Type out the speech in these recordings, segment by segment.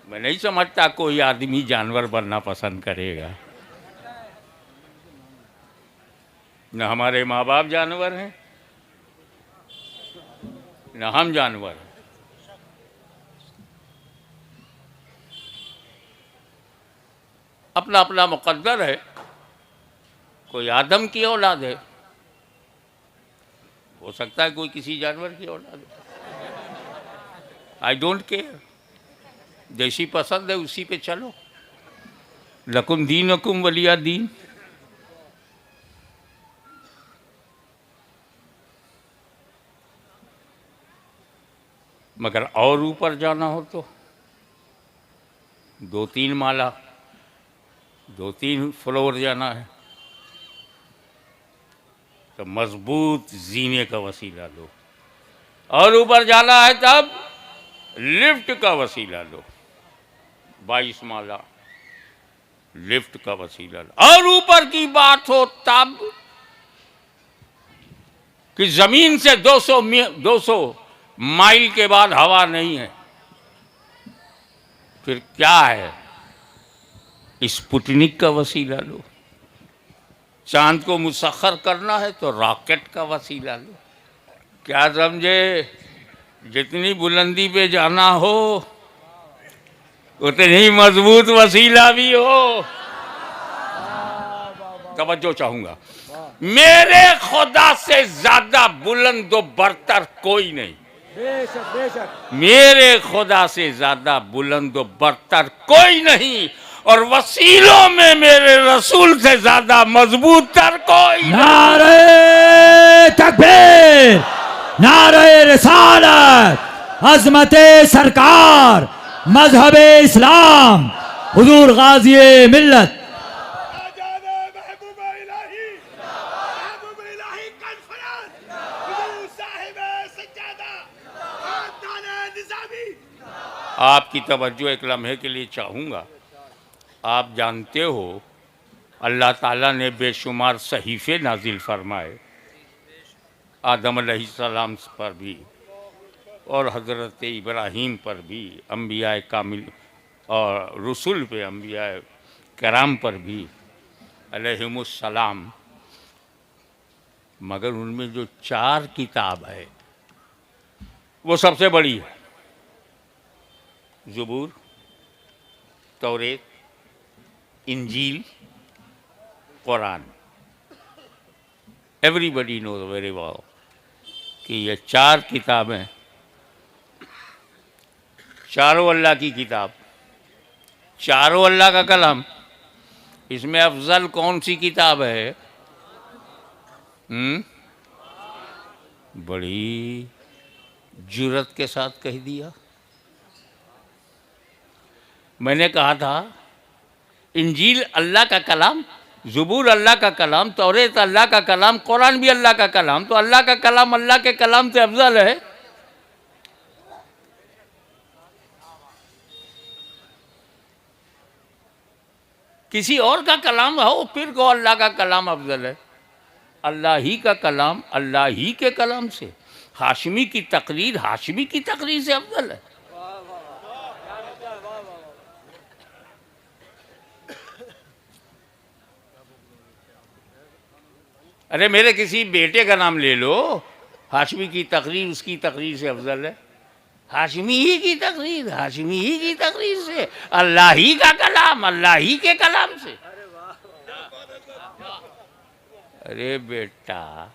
मैं नहीं समझता कोई आदमी जानवर बनना पसंद करेगा। न हमारे माँ बाप जानवर हैं, न हम जानवर हैं। अपना अपना मुकद्दर है। कोई आदम की औलाद है, हो सकता है कोई किसी जानवर की औलाद है। आई डोंट केयर, जैसी पसंद है उसी पे चलो। लकुम दीनकुम वलिया दीन। मगर और ऊपर जाना हो तो 2-3 माला, 2-3 फ्लोर जाना है तो मजबूत जीने का वसीला लो। और ऊपर जाना है तब लिफ्ट का वसीला लो। 22 माला लिफ्ट का वसीला लो। और ऊपर की बात हो तब कि जमीन से 200 माइल के बाद हवा नहीं है, फिर क्या है? स्पुतनिक का वसीला लो। चांद को मुसख्खर करना है तो रॉकेट का वसीला लो। क्या समझे? जितनी बुलंदी पे जाना हो उतनी मजबूत वसीला भी हो। तवज्जो चाहूंगा, मेरे खुदा से ज्यादा बुलंद व बरतर कोई नहीं। बेशक बेशक। मेरे खुदा से ज्यादा बुलंद व बरतर कोई नहीं, और वसीलों में मेरे रसूल से ज्यादा मजबूत तर कोई नहीं। नारे तकबीर, नारे रिसालत, अजमते सरकार, मजहब इस्लाम, हुजूर गाजी मिल्लत। आपकी तवज्जो एक लम्हे के लिए चाहूँगा। आप जानते हो अल्लाह ताला ने बेशुमार सहीफ़े नाजिल फरमाए आदम अलैहिस्सलाम पर भी और हज़रत इब्राहीम पर भी, अम्बिया कामिल और रसूल पे, अम्बिया कराम पर भी अलैहिमुस्सलाम। मगर उनमें जो 4 किताब है वो सबसे बड़ी है। Zabur, Taurat, Injil, Quran. Everybody knows very well कि ये 4 किताबें, चारों अल्लाह की किताब, चारों अल्लाह का कलाम। इसमें अफजल कौन सी किताब है? बड़ी जुर्रत के साथ कह दिया। मैंने कहा था इंजील अल्लाह का कलाम, ज़बूर अल्लाह का कलाम, तौरेत अल्लाह का कलाम, कुरान भी अल्लाह का कलाम। तो अल्लाह का कलाम अल्लाह के कलाम से अफजल है। किसी और का कलाम हो फिर को अल्लाह का कलाम अफजल है। अल्लाह ही का कलाम अल्लाह ही के कलाम से, हाशमी की तकरीर हाशमी की तकरीर से अफजल है। अरे मेरे किसी बेटे का नाम ले लो, हाशमी की तकरीर उसकी तकरीर से अफजल है। हाशमी ही की तकरीर हाशमी ही की तकरीर से, अल्लाह ही का कलाम अल्लाह ही के कलाम से। अरे बेटा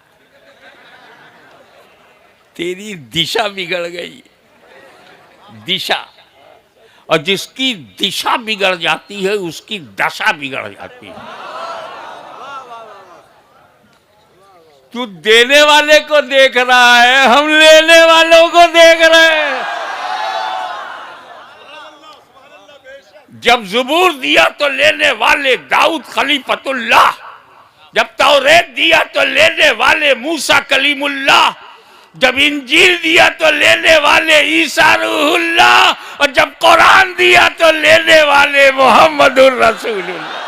तेरी दिशा बिगड़ गई, दिशा। और जिसकी दिशा बिगड़ जाती है उसकी दशा बिगड़ जाती है। तू देने वाले को देख रहा है, हम लेने वालों को देख रहे हैं। जब ज़बूर दिया तो लेने वाले दाऊद खलीफतुल्लाह, जब तौरेत दिया तो लेने वाले मूसा कलीमुल्लाह, जब इंजील दिया तो लेने वाले ईसा रूहुल्लाह, और जब कुरान दिया तो लेने वाले मोहम्मदुर रसूलुल्लाह।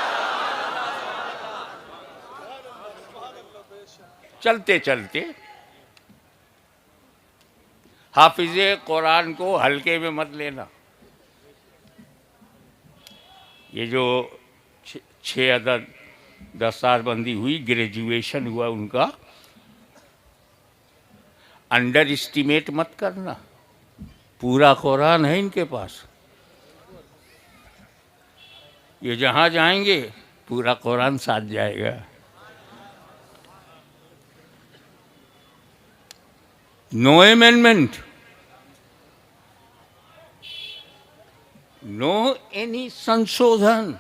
चलते चलते हाफिज़े कुरान को हल्के में मत लेना। ये जो 6 अदद दस्तारबंदी हुई, ग्रेजुएशन हुआ उनका, अंडर एस्टिमेट मत करना। पूरा कुरान है इनके पास। ये जहाँ जाएंगे पूरा कुरान साथ जाएगा। नो अमेंडमेंट, नो एनी संशोधन।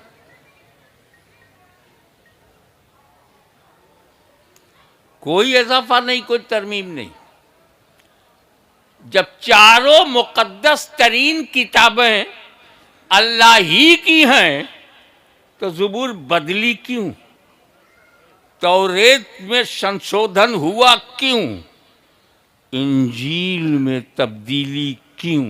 कोई इजाफा नहीं, कोई तरमीम नहीं। जब चारों मुकद्दस तरीन किताबें अल्लाह ही की हैं तो ज़बूर बदली क्यों? तौरेत में संशोधन हुआ क्यों? इंजील में तब्दीली क्यों?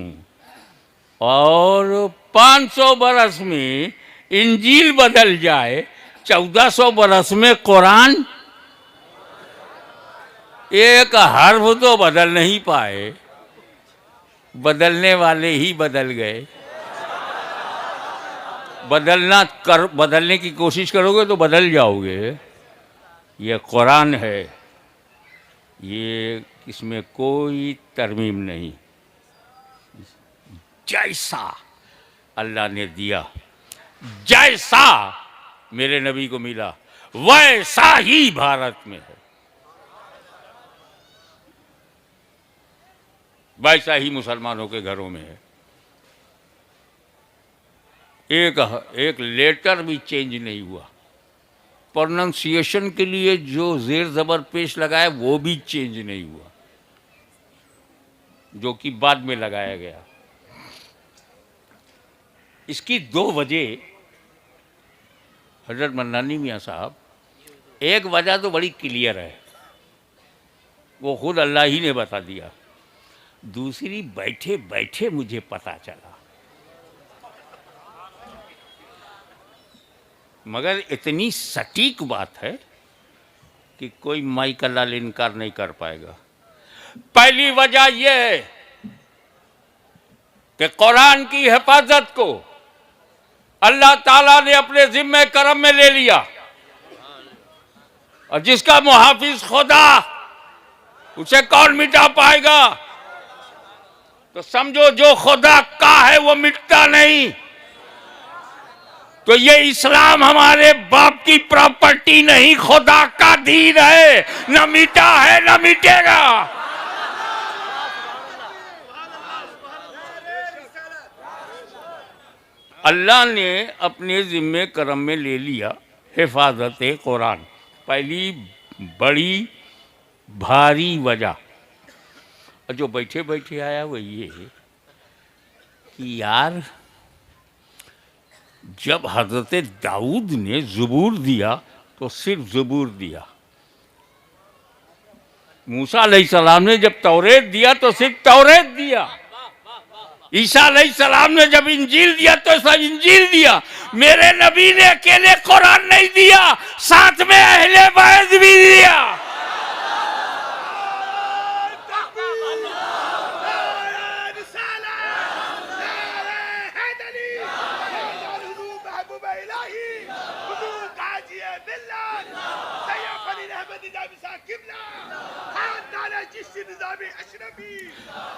और 500 बरस में इंजील बदल जाए, 1400 बरस में कुरान एक हर्फ तो बदल नहीं पाए, बदलने वाले ही बदल गए। बदलने की कोशिश करोगे तो बदल जाओगे। ये कुरान है, ये इसमें कोई तरमीम नहीं। जैसा अल्लाह ने दिया, जैसा मेरे नबी को मिला, वैसा ही भारत में है, वैसा ही मुसलमानों के घरों में है। एक लेटर भी चेंज नहीं हुआ। प्रोनाउंसिएशन के लिए जो जेर ज़बर पेश लगाया वो भी चेंज नहीं हुआ, जो कि बाद में लगाया गया। इसकी 2 वजह हजरत मन्नानी मियाँ साहब, एक वजह तो बड़ी क्लियर है, वो खुद अल्लाह ही ने बता दिया। दूसरी बैठे बैठे मुझे पता चला, मगर इतनी सटीक बात है कि कोई माइक लाल इनकार नहीं कर पाएगा। पहली वजह यह है कि कुरान की हिफाजत को अल्लाह ताला ने अपने जिम्मे करम में ले लिया, और जिसका मुहाफिज खुदा, उसे कौन मिटा पाएगा? तो समझो जो खुदा का है वो मिटता नहीं। तो ये इस्लाम हमारे बाप की प्रॉपर्टी नहीं, खुदा का दीन है, न मिटा है न मिटेगा। अल्लाह ने अपने जिम्मे करम में ले लिया हिफाजत कुरान। पहली बड़ी भारी वजह, और जो बैठे बैठे आया वो ये कि यार, जब हजरत दाऊद ने ज़बूर दिया तो सिर्फ ज़बूर दिया। मूसा अलैहिस्सलाम ने जब तौरेत दिया तो सिर्फ तौरेत दिया। ईसा अलैहिस्सलाम ने जब इंजील दिया तो सब इंजील दिया। मेरे नबी ने अकेले कुरान नहीं दिया, साथ में अहले बैत भी दिया।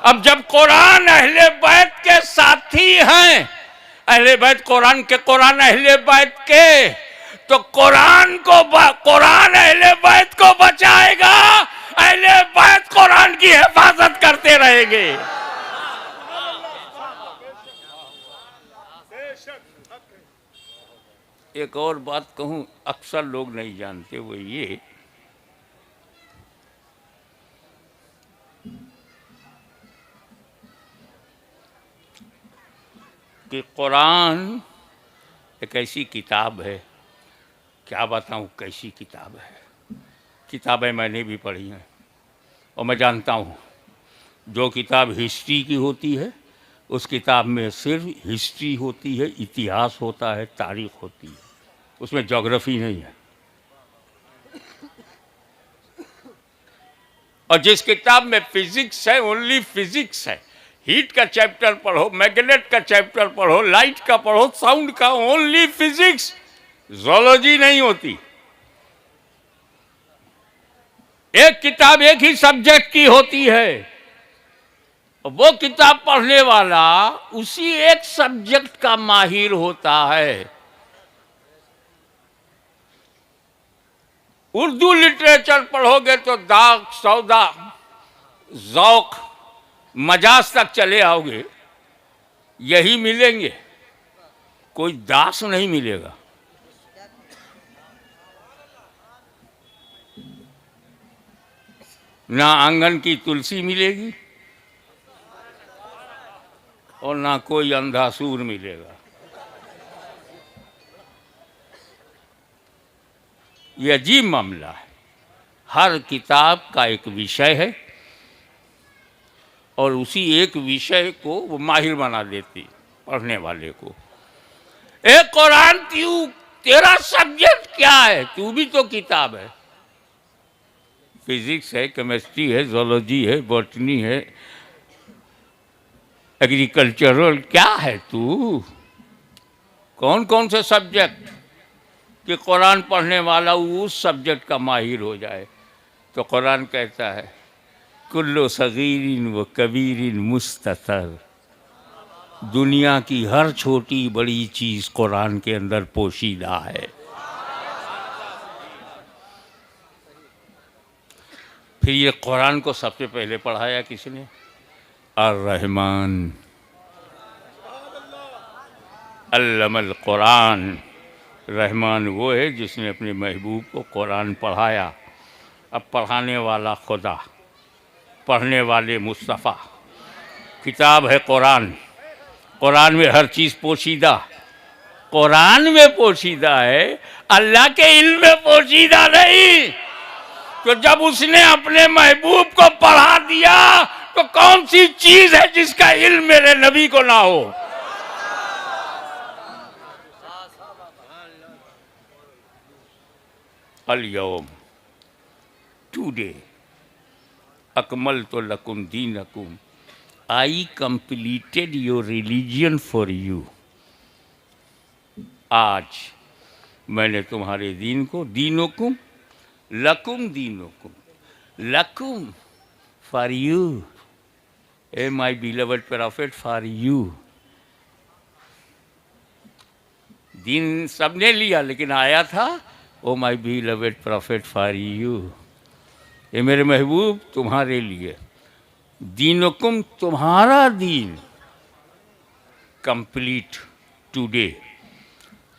अब जब कुरान अहले बैत के साथी हैं, अहले बैत कुरान के, कुरान अहले बैत के, तो कुरान अहले बैत को बचाएगा, अहले बैत कुरान की हिफाजत करते रहेंगे। एक और बात कहूं, अक्सर लोग नहीं जानते, वो ये कि कुरान एक ऐसी किताब है, क्या बताऊं कैसी किताब है। किताबें मैंने भी पढ़ी हैं और मैं जानता हूं, जो किताब हिस्ट्री की होती है उस किताब में सिर्फ हिस्ट्री होती है, इतिहास होता है, तारीख होती है, उसमें ज्योग्राफी नहीं है। और जिस किताब में फिजिक्स है, ओनली फिजिक्स है, हीट का चैप्टर पढ़ो, मैग्नेट का चैप्टर पढ़ो, लाइट का पढ़ो, साउंड का, ओनली फिजिक्स, जोलॉजी नहीं होती। एक किताब एक ही सब्जेक्ट की होती है, वो किताब पढ़ने वाला उसी एक सब्जेक्ट का माहिर होता है। उर्दू लिटरेचर पढ़ोगे तो दाग सौदा जौक मजाज तक चले आओगे, यही मिलेंगे, कोई दास नहीं मिलेगा। ना आंगन की तुलसी मिलेगी और ना कोई अंधा सूर मिलेगा। ये अजीब मामला है। हर किताब का एक विषय है और उसी एक विषय को वो माहिर बना देती पढ़ने वाले को। एक कुरान क्यों, तेरा सब्जेक्ट क्या है? तू भी तो किताब है। फिजिक्स है, केमिस्ट्री है, जोलॉजी है, बॉटनी है, एग्रीकल्चरल, क्या है तू? कौन कौन से सब्जेक्ट कि कुरान पढ़ने वाला उस सब्जेक्ट का माहिर हो जाए। तो कुरान कहता है कुल्लो सगीरिन व कबीरिन मुस्ततर, दुनिया की हर छोटी बड़ी चीज़ कुरान के अंदर पोशीदा है। फिर ये कुरान को सबसे पहले पढ़ाया किसने? अर्रहमान अल्लमल कुरान। रहमान वो है जिसने अपने महबूब को कुरान पढ़ाया। अब पढ़ाने वाला खुदा, पढ़ने वाले मुस्तफ़ा। किताब है कुरान, कुरान में हर चीज़ पोशीदा, कुरान में पोशीदा है, अल्लाह के इल्म में पोशीदा नहीं। तो जब उसने अपने महबूब को पढ़ा दिया तो कौन सी चीज़ है जिसका इल्म मेरे नबी को ना हो? अल-यौम, टुडे अकमलतु लकुम दीनकुम, I completed your religion for you. आज मैंने तुम्हारे दीन को, दीनुकुम लकुम दीनुकुम, लकुम फॉर यू, ए my beloved prophet for you. दीन सबने लिया लेकिन आया था ओ my beloved prophet for you, ये मेरे महबूब तुम्हारे लिए। दीनुकुम, तुम्हारा दीन कंप्लीट टुडे,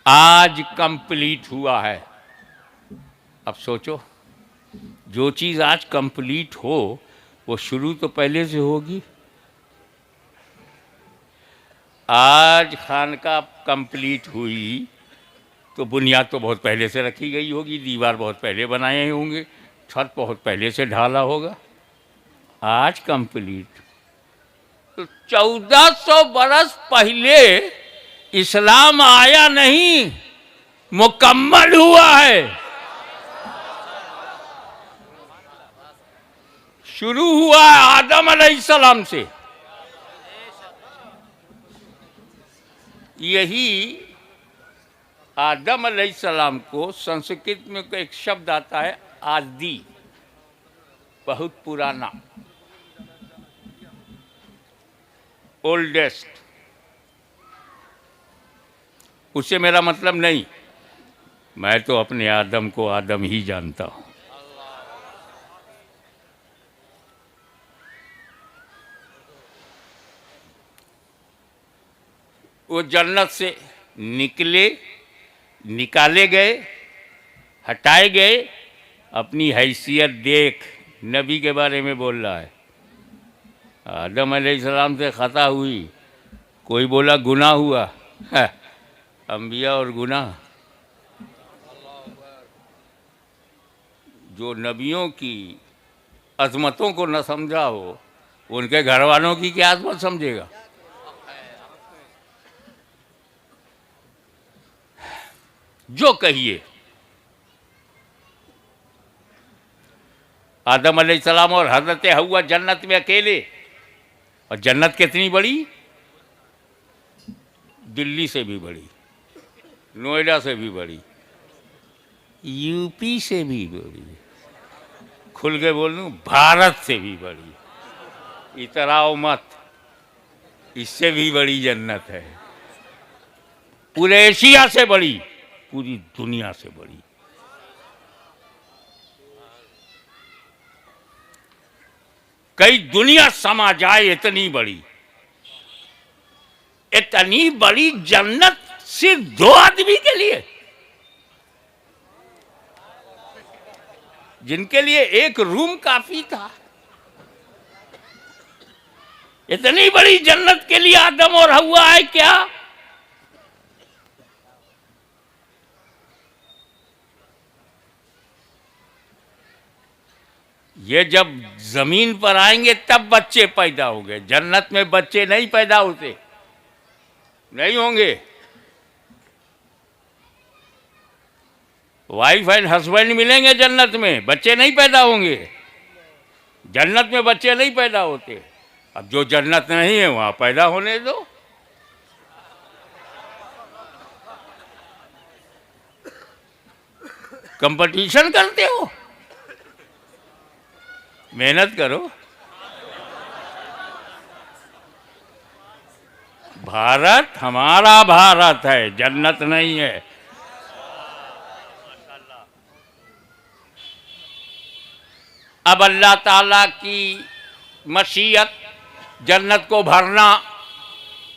आज कंप्लीट हुआ है। अब सोचो, जो चीज़ आज कंप्लीट हो वो शुरू तो पहले से होगी। आज खानका कंप्लीट हुई तो बुनियाद तो बहुत पहले से रखी गई होगी, दीवार बहुत पहले बनाए होंगे, छत बहुत पहले से ढाला होगा। आज कंप्लीट। तो 1400 बरस पहले इस्लाम आया नहीं, मुकम्मल हुआ है। शुरू हुआ है आदम अलैहिस्सलाम से। यही आदम अलैहिस्सलाम को संस्कृत में एक शब्द आता है आदि, बहुत पुराना, ओल्डेस्ट। उससे मेरा मतलब नहीं, मैं तो अपने आदम को आदम ही जानता हूँ। वो जन्नत से निकले, निकाले गए, हटाए गए। अपनी हैसियत देख, नबी के बारे में बोल रहा है। आदम अलैहिस्सलाम से ख़ता हुई, कोई बोला गुनाह हुआ, है अंबिया और गुनाह। जो नबियों की अज़मतों को न समझा हो, उनके घर वालों की क्या अज़मत समझेगा? जो कहिए, आदम अलैहिस्सलाम और हज़रत हव्वा जन्नत में अकेले, और जन्नत कितनी बड़ी? दिल्ली से भी बड़ी, नोएडा से भी बड़ी, यूपी से भी बड़ी, खुल के बोल दूं भारत से भी बड़ी। इतराओ मत, इससे भी बड़ी जन्नत है। पूरे एशिया से बड़ी, पूरी दुनिया से बड़ी। कई दुनिया समा जाए इतनी बड़ी। इतनी बड़ी जन्नत सिर्फ 2 आदमी के लिए, जिनके लिए एक रूम काफी था। इतनी बड़ी जन्नत के लिए आदम और हव्वा है क्या? ये जब जमीन पर आएंगे तब बच्चे पैदा होंगे। जन्नत में बच्चे नहीं पैदा होते, नहीं होंगे। वाइफ एंड हस्बैंड मिलेंगे जन्नत में, बच्चे नहीं पैदा होंगे। जन्नत में बच्चे नहीं पैदा होते। अब जो जन्नत नहीं है वहां पैदा होने दो। कंपटीशन करते हो, मेहनत करो। भारत हमारा भारत है, जन्नत नहीं है। अब अल्लाह ताला की मशीयत जन्नत को भरना,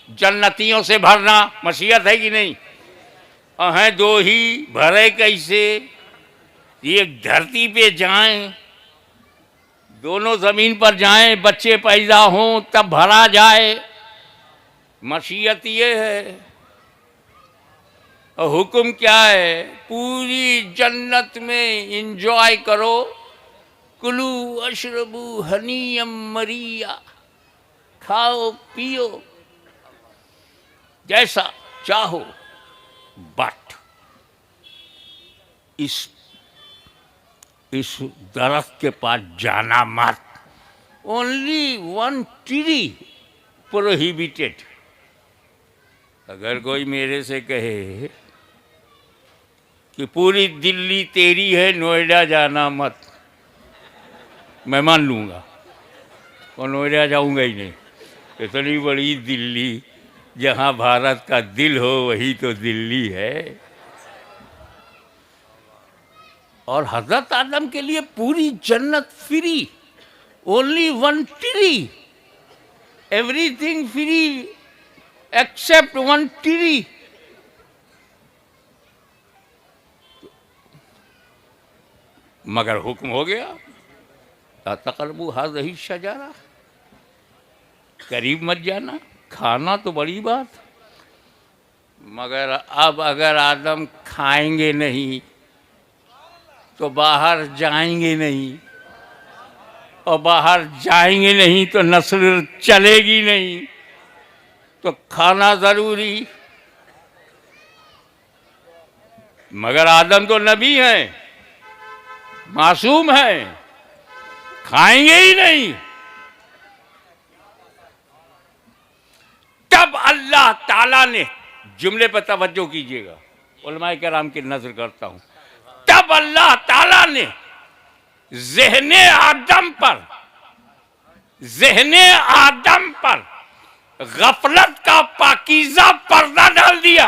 जन्नतियों से भरना मशीयत है कि नहीं? और हैं 2 ही, भरे कैसे? ये धरती पे जाएं, दोनों जमीन पर जाएं, बच्चे पैदा हों तब भरा जाए। मशीयत ये है। और हुक्म क्या है? पूरी जन्नत में इंजॉय करो। कुलू अशरबू हनीयम मरिया, खाओ पियो जैसा चाहो, बट इस दरख्त के पास जाना मत। Only 1 tree prohibited. अगर कोई मेरे से कहे कि पूरी दिल्ली तेरी है, नोएडा जाना मत, मैं मान लूँगा और नोएडा जाऊँगा ही नहीं। इतनी बड़ी दिल्ली, जहाँ भारत का दिल हो वही तो दिल्ली है। और हजरत आदम के लिए पूरी जन्नत free, only 1 tree, everything free except 1 tree. मगर हुक्म हो गया, ला तक़रबू हाज़िही शजरा, करीब मत जाना। खाना तो बड़ी बात, मगर अब अगर आदम खाएंगे नहीं तो बाहर जाएंगे नहीं, और बाहर जाएंगे नहीं तो नस्ल चलेगी नहीं, तो खाना ज़रूरी। मगर आदम तो नबी हैं, मासूम हैं, खाएंगे ही नहीं। तब अल्लाह ताला ने, जुमले पर तवज्जो कीजिएगा, उलमाए किराम की नजर करता हूं, तब अल्लाह ताला ने ज़हने आदम पर गफलत का पाकीज़ा पर्दा डाल दिया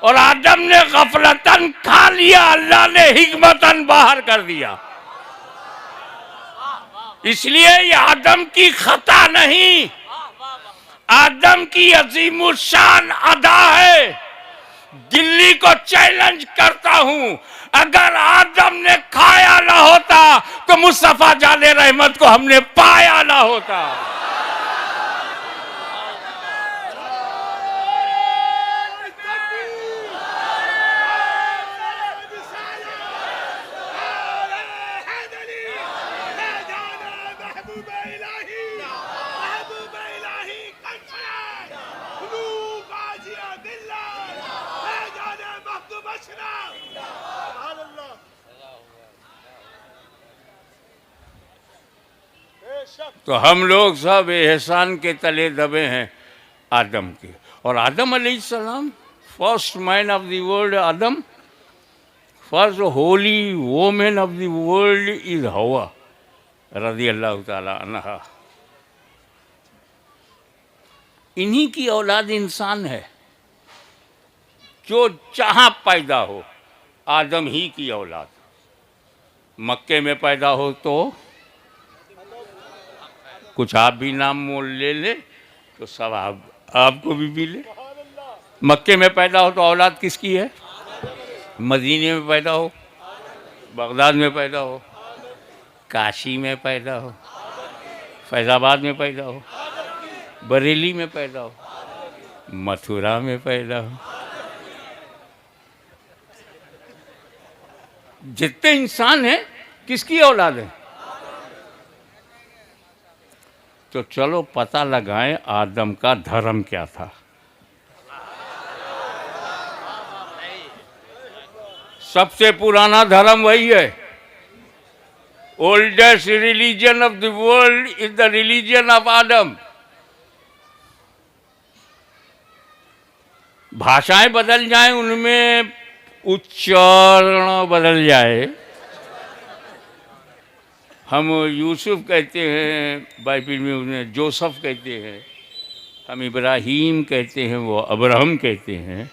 और आदम ने गफलतन खा लिया, अल्लाह ने हिकमतन बाहर कर दिया। इसलिए ये आदम की खता नहीं, आदम की अजीमुशान अदा है। दिल्ली को चैलेंज करता हूं, अगर आदम ने खाया ना होता तो मुस्तफा जाने रहमत को हमने पाया ना होता। तो हम लोग सब एहसान के तले दबे हैं आदम के। और आदम अलैहिस्सलाम, first man of the world Adam, first Holi women of the world is हवा रज़ी अल्लाह ताला अन्हा। इन्हीं की औलाद इंसान है, जो जहाँ पैदा हो आदम ही की औलाद। मक्के में पैदा हो तो कुछ आप भी नाम मोल ले ले तो सब आपको भी मिले। मक्के में पैदा हो तो औलाद किसकी है? मदीने में पैदा हो, बगदाद में पैदा हो, काशी में पैदा हो, फैज़ाबाद में पैदा हो, बरेली में पैदा हो, मथुरा में पैदा हो। जितने इंसान हैं किसकी औलाद है? तो चलो पता लगाएं आदम का धर्म क्या था। सबसे पुराना धर्म वही है। Oldest religion of the world is the religion of Adam. भाषाएं बदल जाएं, उनमें उच्चारण बदल जाए। हम यूसुफ कहते हैं, बाइबिल में उन्हें जोसफ कहते हैं। हम इब्राहीम कहते हैं, वो अब्राहम कहते हैं।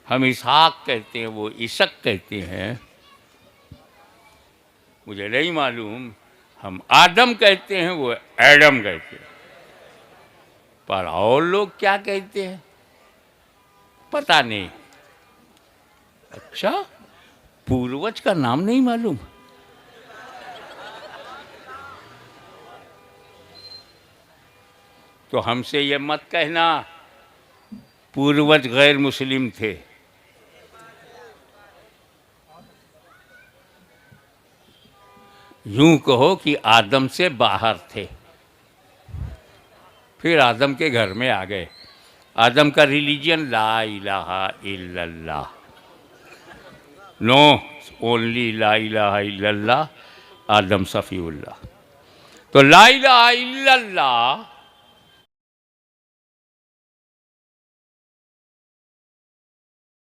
हम इसहाक कहते हैं, वो इसक कहते हैं। मुझे नहीं मालूम। हम आदम कहते हैं, वो एडम कहते हैं। पर और लोग क्या कहते हैं पता नहीं। अच्छा, पूर्वज का नाम नहीं मालूम? तो हमसे ये मत कहना पूर्वज गैर मुस्लिम थे। यूं कहो कि आदम से बाहर थे, फिर आदम के घर में आ गए। आदम का रिलीजन ला इलाहा इल्लल्लाह, नो ओनली ला इलाहा इल्लल्लाह, आदम सफ़ीउल्लाह। तो ला इलाहा इल्लल्लाह